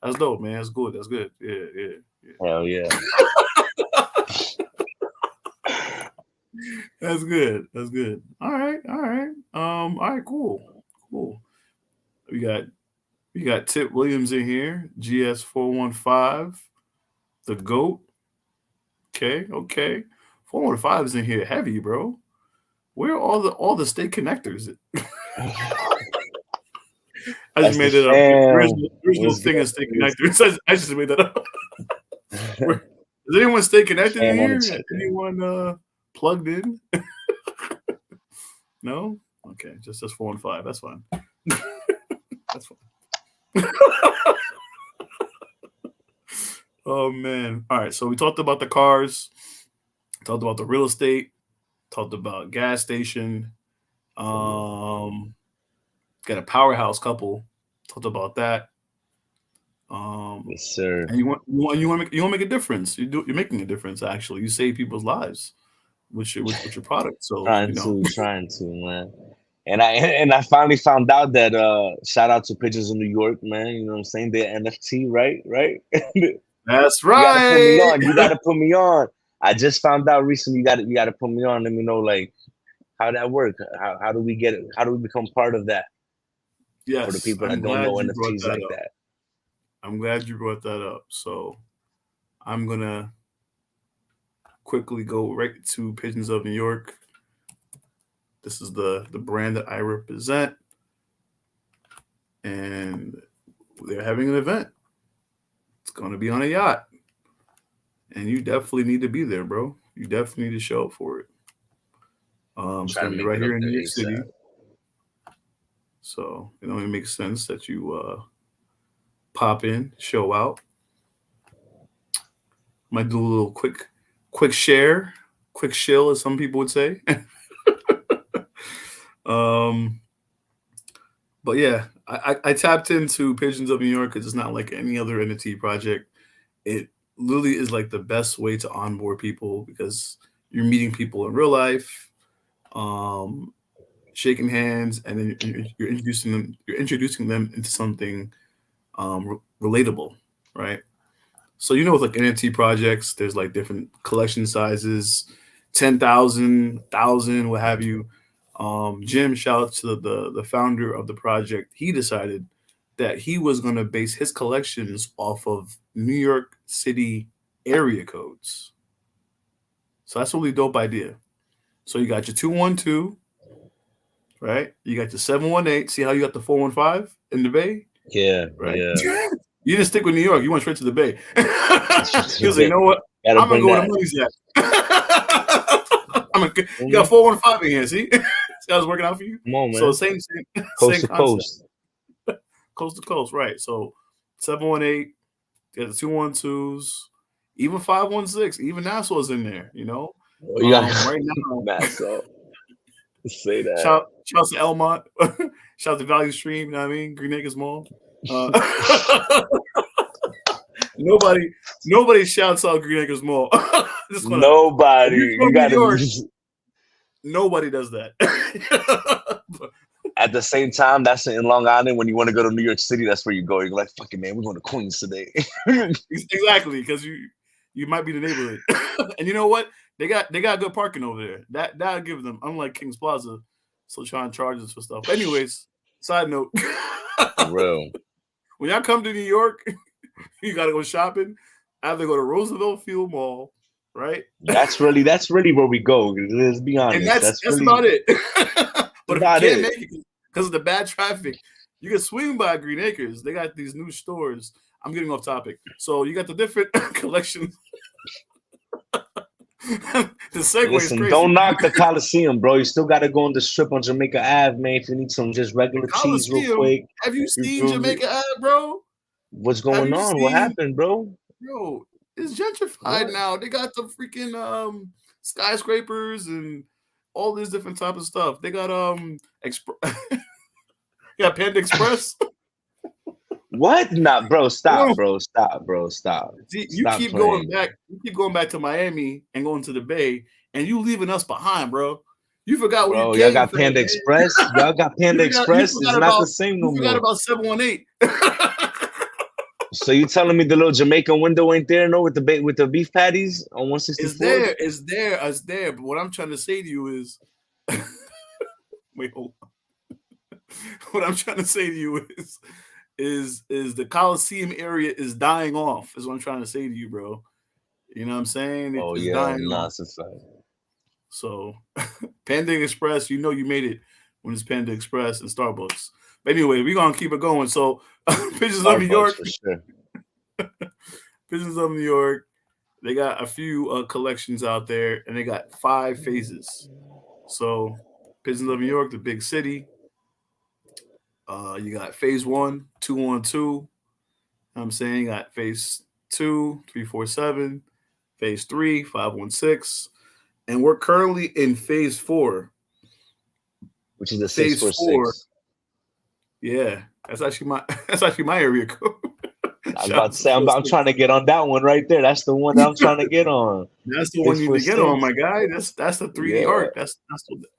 that's dope, man. That's good. That's good. Yeah, yeah, Hell yeah. yeah. That's good. That's good. All right, all right. All right, cool, cool. We got we got Tip Williams in here. GS415, the goat. Okay, okay. 415 is in here heavy, bro. Where are all the state connectors? I just That's the made it up. fam. There's no What's thing good? as stay connected. I just made that up. Does anyone stay The connected in fam on the here? check in. Anyone plugged in? No? Okay, just 4 and 5. That's fine. That's fine. Oh man. All right, so we talked about the cars, talked about the real estate, talked about gas station, um, got a powerhouse couple, talked about that. Um, Yes, sir. and you want to make a difference. You're making a difference actually. You save people's lives with your product. So Trying to, man. And I finally found out that shout out to Pigeons in New York, man. You know what I'm saying? They're NFT, right? Right? that's You gotta put me right. on. You gotta put me on. I just found out recently you gotta put me on. Let me know like how that work. How do we get it? How do we become part of that for the Yes, people I'm that don't glad know you brought NFTs that like up. that? I'm glad you brought that up. So I'm gonna quickly go right to Pigeons of New York. This is the brand that I represent, and they're having an event. It's gonna be on a yacht, and you definitely need to be there, bro. You definitely need to show up for it. It's Try to gonna be make right it up here in there New York City, ASAP. so it only makes sense that you pop in, show out. Might do a little quick share, quick shill, as some people would say. um, but yeah, I tapped into Pigeons of New York because it's not like any other NFT project. It literally is like the best way to onboard people because you're meeting people in real life. Um, shaking hands, and then you're introducing them into something relatable, right? So you know, with like NFT projects, there's like different collection sizes, 10,000, 1,000, what have you. Jim, shout out to the founder of the project. He decided that he was going to base his collections off of New York City area codes. So that's a really dope idea. So you got your 212, right? You got your 718. See how you got the 415 in the Bay, Yeah, right? yeah. You didn't stick with New York. You went straight to the Bay. You say, you Gotta know what? I'm gonna bring go where the that. money's at. You got Mhm. 415 in here. See, see how it's working out for you. Come on, So man. same Coast same to concept, coast. coast to coast, right? So 718, got the 212s, even 516, even Nassau's in there. Oh, you got Right now, mad so say that. shout to Elmont, shout to Valley Stream. You know what I mean? Green Acres Mall. Uh, nobody, nobody shouts out Green Acres Mall. Just gonna, if Nobody. you're You from New gotta York, nobody does that. at the same time, that's in Long Island. When you want to go to New York City, that's where you go. You're like, fucking man, we're going to Queens today. Exactly, because you might be the neighborhood, and you know what? They got good parking over there. That'll give them, unlike Kings Plaza, still trying to charge us for stuff. But anyways, side note, For real. when y'all come to New York, you gotta go shopping. Either go to Roosevelt Field Mall, right? That's really where we go. Let's be And honest. that's about it. That's But if you about can't it. make it because of the bad traffic, you can swing by Green Acres. They got these new stores. I'm getting off topic. So you got the different collections. The segue is Listen, crazy. don't knock the Coliseum, bro. You still got to go on the strip on Jamaica Ave, man. If you need some just The regular cheese, real Coliseum. quick. Have you You seen feel me? Jamaica Ave, bro? What's Have going you on? What seen, happened, bro? bro? It's gentrified What? now. They got the freaking skyscrapers and all this different type of stuff. They got got Panda Express. What? Nah, bro. Stop, Bro, bro. Stop, bro. Stop. see, you Stop keep going playing. back. You keep going back to Miami and going to the Bay, and you leaving us behind, bro. You forgot where you Bro, y'all came got from, Panda man. Express. Y'all got You Panda forgot. You Express. It's forgot not the about. same You no forgot more. about 718. So you telling me the little Jamaican window ain't there, no, with the beef patties on It's 164th? there. It's there. It's there. But what I'm trying to say to you is, wait, hold on. What I'm trying to say to you is the Coliseum area is dying off. Is what I'm trying to say to you, bro. You know what I'm saying? Oh It's yeah, dying nah, off. it's a fact. So, Panda Express, you know you made it when it's Panda Express and Starbucks. But anyway, we're gonna keep it going. So, Pigeons of New Starbucks York, for sure. Pigeons of New York. They got a few collections out there, and they got 5 phases. So, Pigeons of New York, the big city. You got phase one, 212. I'm saying you got phase two, 347, phase three, 516, and we're currently in phase four. Which is a six Phase four four, six. yeah, that's actually my that's actually my area code. I was Shout about out to to say I'm 46. trying to get on that one right there. That's the one that I'm trying to get on. That's the one Six you need four to get on, six. my guy. That's the 3D Yeah. art. That's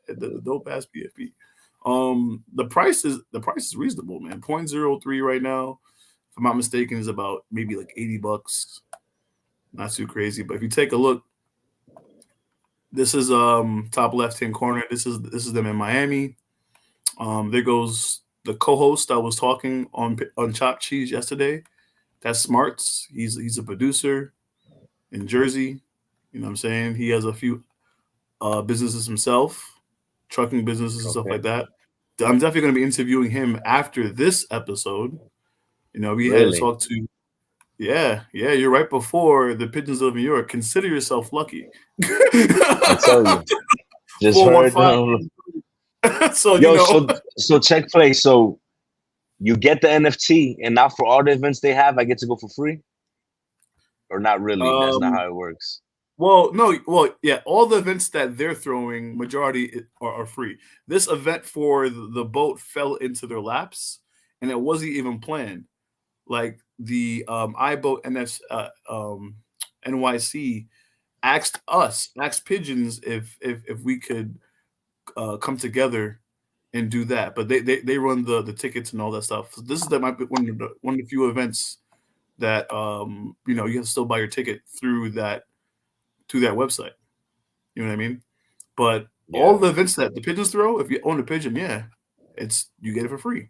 the dope ass PFP. The price is reasonable, man. 0.03 right now, if I'm not mistaken, is about maybe like $80. Not too crazy, but if you take a look, this is top left hand corner. This is them in Miami. There goes the co-host that was talking on Chopped Cheese yesterday. That's Smarts. He's a producer in Jersey. You know what I'm saying? He has a few businesses himself, trucking businesses and stuff Okay. like that. I'm definitely going to be interviewing him after this episode. We had to Really? talk to. Yeah, yeah, you're right before the Pigeons of New York. Consider yourself lucky. I tell you. Just heard 415. them. So Yo, so check play. So you get the NFT, and now for all the events they have, I get to go for free, or not really? That's not um how it works. well, no, well, yeah, all the events that they're throwing, majority are free. This event for the boat fell into their laps, and it wasn't even planned. Like the iBoat NYC asked Pigeons if we could come together and do that. But they run the tickets and all that stuff. So this is that might be one of the few events that you have to still buy your ticket through that website. You know what I mean? But all Yeah. the events that the pigeons throw, if you own a pigeon, yeah, it's you get it for free.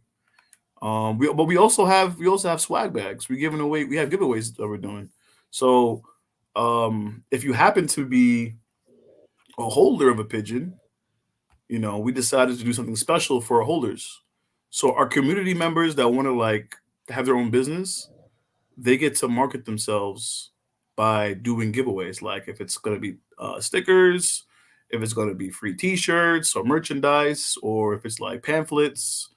But we also have swag bags. We have giveaways that we're doing. So if you happen to be a holder of a pigeon, we decided to do something special for our holders. So our community members that want to like have their own business, they get to market themselves by doing giveaways. Like if it's going to be stickers, if it's going to be free T-shirts or merchandise, or if it's like pamphlets,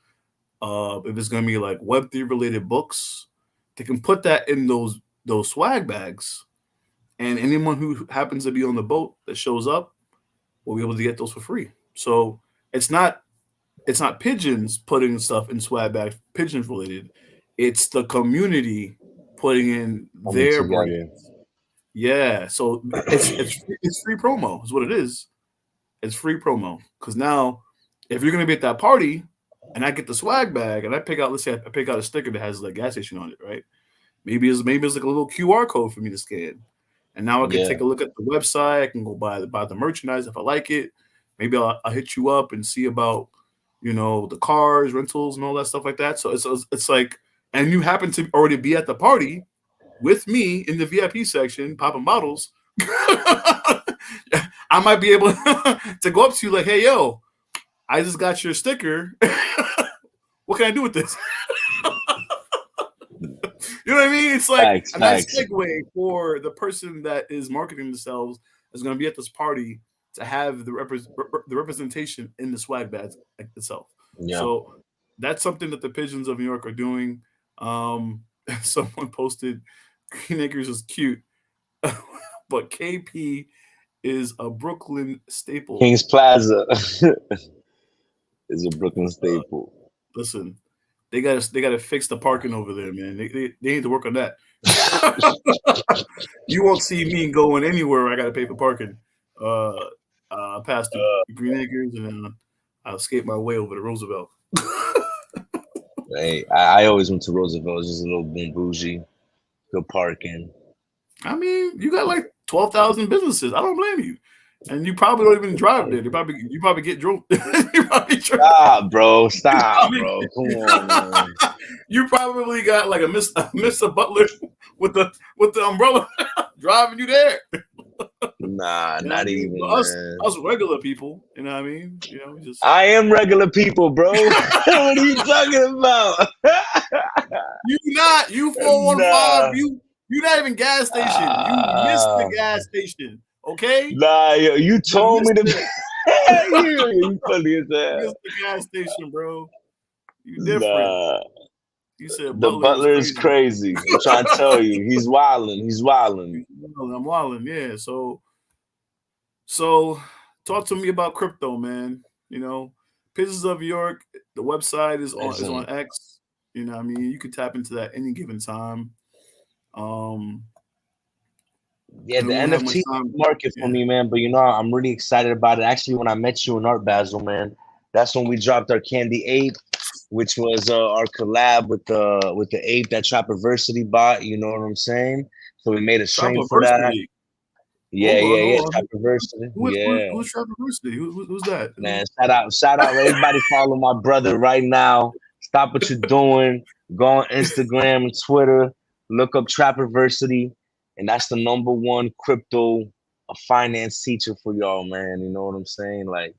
if it's going to be like Web3 related books, they can put that in those swag bags, and anyone who happens to be on the boat that shows up will be able to get those for free. So it's not it's not pigeons putting stuff in swag bags, pigeons related. It's the community putting in Coming their together. brands. Yeah, so it's free promo is what it is. It's free promo because now if you're gonna be at that party and I get the swag bag and I pick out, let's say I pick out a sticker that has like gas station on it, right? Maybe it's like a little QR code for me to scan, and now I can Yeah. take a look at the website. I can go buy the merchandise if I like it. Maybe I'll hit you up and see about the cars rentals and all that stuff like that. So it's like, and you happen to already be at the party with me in the VIP section, popping bottles. I might be able to go up to you like, hey, yo, I just got your sticker. What can I do with this? You know what I mean? It's like Facts, a nice facts. segue for the person that is marketing themselves is going to be at this party to have the representation in the swag bag itself. Yeah. So that's something that the Pigeons of New York are doing. Um, someone posted Green Acres is cute, but KP is a Brooklyn staple. Kings Plaza is a Brooklyn Uh, staple. listen, they gotta fix the parking over there, man. They need to work on that. You won't see me going anywhere where I got to pay for parking. Uh, past the Green Acres, and then I'll skate my way over to Roosevelt. Hey, I always went to Roosevelt. It's just a little boom bougie, good parking. I mean, you got like 12,000 businesses. I don't blame you, and you probably don't even drive there. You probably get drunk. you probably dri- Stop, bro. you Stop, probably bro. Come on, man. you probably got like a Mr. Butler with the umbrella driving you there. Nah, You know what I not mean? But even, us man. us regular people, you know what I mean? We just I am regular people, bro. What are you talking about? you not you 415, Nah. you not even gas station. You missed the Ah, gas station. Okay? nah, yo, you You told me missed to. it. You funny as You hell. missed the gas station, bro. You different. Nah, You said the Butler was butler is crazy. crazy. I'm trying to tell you, he's wilding. He's wilding. I'm wilding, yeah. So talk to me about crypto, man. Pieces of York, the website is on Listen, X. I mean, you can tap into that any given time. Um, yeah, and the we don't have much NFT time. market for Yeah. me, man. But I'm really excited about it. Actually, when I met you in Art Basel, man, that's when we dropped our Candy Ape, which was our collab with the ape that Trapperversity bought. You know what I'm saying? So we made a strain for that. Trapaversity. Yeah, Hold yeah, on, yeah. hold on. Trapperversity. Who is who, Yeah, who's Trapaversity? Who's that? man. Shout out. Everybody follow my brother right now. Stop what you're doing. Go on Instagram and Twitter. Look up Trapperversity, and that's the number one crypto finance teacher for y'all, man. You know what I'm saying? Like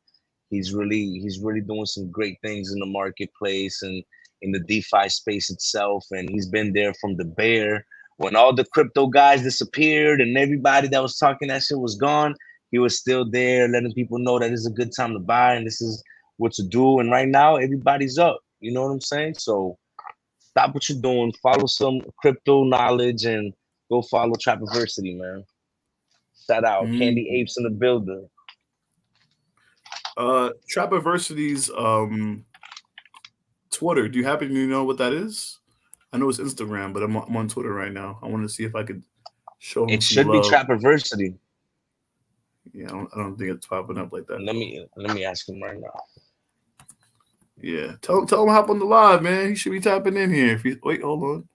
he's really doing some great things in the marketplace and in the DeFi space itself. And he's been there from the bear when all the crypto guys disappeared and everybody that was talking that shit was gone. He was still there, letting people know that it's a good time to buy and this is what to do. And right now, everybody's up. You know what I'm saying? So stop what you're doing, follow some crypto knowledge, and go follow Trapperversity, man. Shout out Candy Mm. Apes in the building. Trapaversity's Twitter. Do you happen to know what that is? I know it's Instagram, but I'm on Twitter right now. I want to see if I could show him It some should be love. Trapperversity. Yeah, I don't think it's popping up like that though. Let me ask him right now. Yeah, tell him hop on the live, man. He should be tapping in here. If he wait, hold on.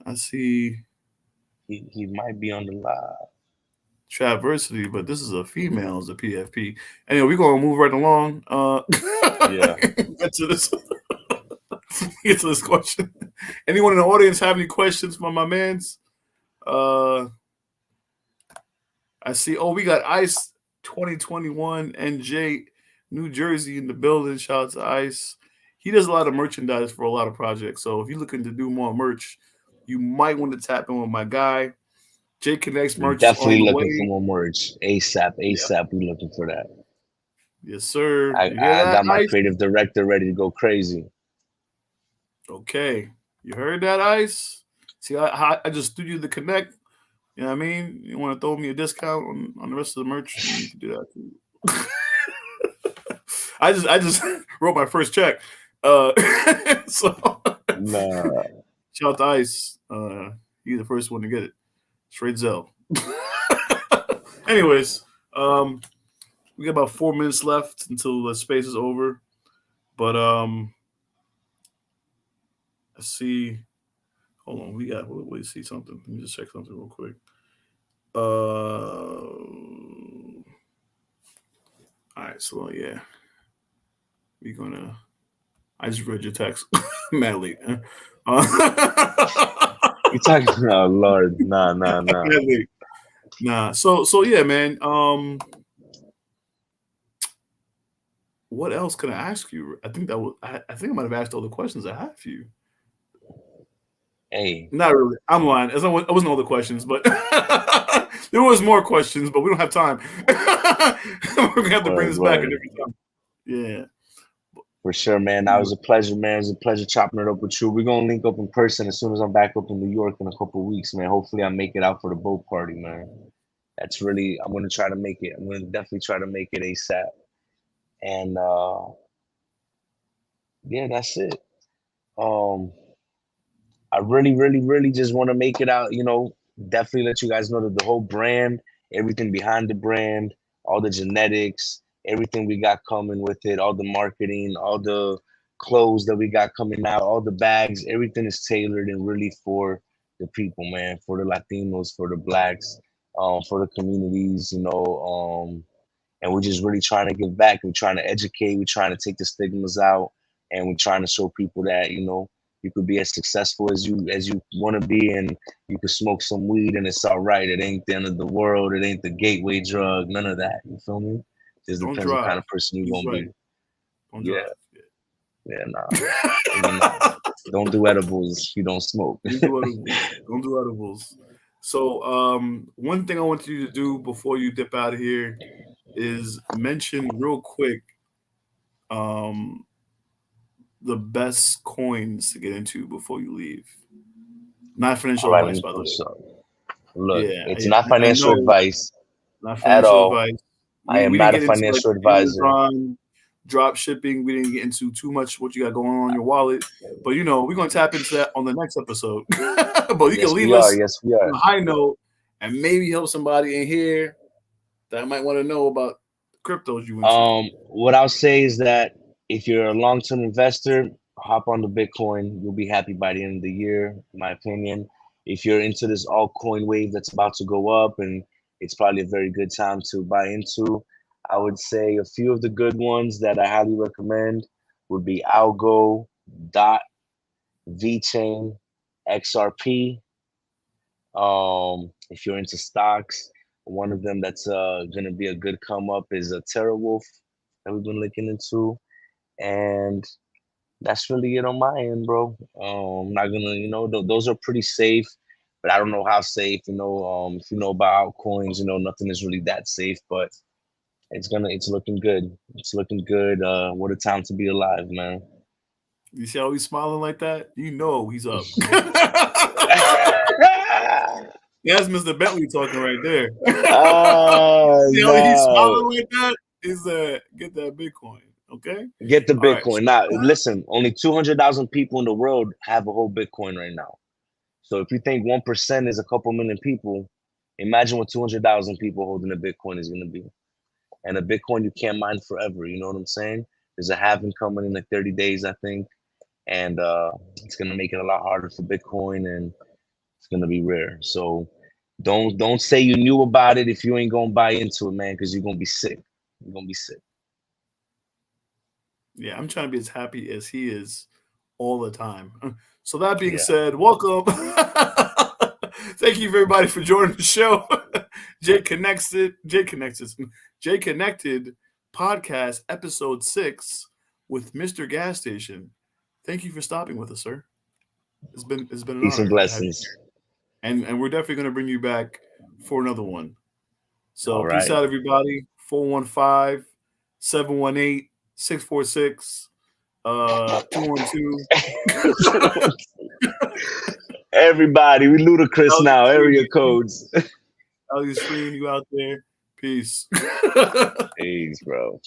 I see He might be on the live. Traversity, but this is a female as a PFP. Anyway, we're gonna move right along. Yeah. Get to this. Get to this question. Anyone in the audience have any questions for my man's? Uh, I see. Oh, we got Ice 2021 NJ New Jersey in the building. Shout out to Ice. He does a lot of merchandise for a lot of projects. So if you're looking to do more merch, you might want to tap in with my guy. J Connects We merch is on definitely the looking for way. more merch. ASAP. Yep. ASAP. We looking for that. Yes, sir. I You hear I that, got my Ice? creative director ready to go crazy. Okay. You heard that, Ice? See, I just threw you the connect. You know what I mean? You want to throw me a discount on the rest of the merch? You can do that too. I just wrote my first check. Uh, so Nah. shout out to Ice. He's the first one to get it. Straight Zell. Anyways, um, we got about 4 minutes left until the space is over. But let's see. Hold on, we got. Wait, see something. Let me just check something real quick. All right. So yeah, we're gonna. I just read your text. Mad late. You talking oh Lord. Nah, nah, nah. Mad late. Nah. So yeah, man. What else can I ask you? I think that was. I think I might have asked all the questions I have for you. Hey, Not really. I'm lying. It wasn't all the questions, but there was more questions, but we don't have time. We're gonna have to bring word, this back a word. different time. Yeah. For sure, man. That was a pleasure, man. It was a pleasure chopping it up with you. We're gonna link up in person as soon as I'm back up in New York in a couple of weeks, man. Hopefully I make it out for the boat party, man. That's really I'm gonna try to make it. I'm gonna definitely try to make it ASAP. And yeah, that's it. Um I really, really, really just want to make it out, definitely let you guys know that the whole brand, everything behind the brand, all the genetics, everything we got coming with it, all the marketing, all the clothes that we got coming out, all the bags, everything is tailored and really for the people, man, for the Latinos, for the blacks, for the communities, and we're just really trying to give back. We're trying to educate. We're trying to take the stigmas out, and we're trying to show people that you could be as successful as you want to be, and you could smoke some weed, and it's all right. It ain't the end of the world. It ain't the gateway drug. None of that. You feel me? Just Don't depends what drive. kind of person you're He's gonna right. be. Don't Yeah, drive. yeah, nah, you Yeah. not. Don't do edibles if you don't smoke. Don't do edibles. Don't do edibles. So, one thing I want you to do before you dip out of here is mention real quick um, the best coins to get into before you leave. Not All financial right, advice, by the way. so look, Yeah, it's yeah. not I financial know, advice not at financial all. advice. I We am didn't not a get into like financial advisor. Amazon drop shipping. We didn't get into too much what you got going on in your wallet. But we're gonna tap into that on the next episode. But you can Yes, leave we are. us Yes, we on are. a high note and maybe help somebody in here that might want to know about cryptos you into. What I'll say is that if you're a long-term investor, hop on the Bitcoin. You'll be happy by the end of the year, in my opinion. If you're into this altcoin wave that's about to go up, and it's probably a very good time to buy into, I would say a few of the good ones that I highly recommend would be Algo, Dot, VChain, XRP. If you're into stocks, one of them that's gonna be a good come up is a TerraWolf that we've been looking into, and that's really it on my end, bro. I'm not gonna, those are pretty safe, but I don't know how safe. If you know about altcoins, nothing is really that safe, but it's looking good. It's looking good. What a time to be alive, man. You see how he's smiling like that? You know he's up. That's Mr. Bentley talking right there. Oh See how he's no. smiling like that? Is get that Bitcoin, okay? Get the All right. Bitcoin. Now, listen, only 200,000 people in the world have a whole Bitcoin right now. So if you think 1% is a couple million people, imagine what 200,000 people holding a Bitcoin is going to be. And a Bitcoin you can't mine forever. You know what I'm saying? There's a halving coming in like 30 days, I think, and it's gonna make it a lot harder for Bitcoin, and it's gonna be rare. So don't say you knew about it if you ain't gonna buy into it, man, because you're gonna be sick. You're gonna be sick. Yeah, I'm trying to be as happy as he is all the time. So that being Yeah. said, welcome. Thank you everybody for joining the show. Jay Connected, Jay Connected podcast episode 6 with Mr. Gas Station. Thank you for stopping with us, sir. It's been an Peace and honor to have you blessings. here. And we're definitely gonna bring you back for another one. So All peace right. out everybody. 415-718-646. 212. Everybody, we ludicrous Ellie now. Area Scream, codes. Ellie Scream, you out there? Peace. Peace, bro.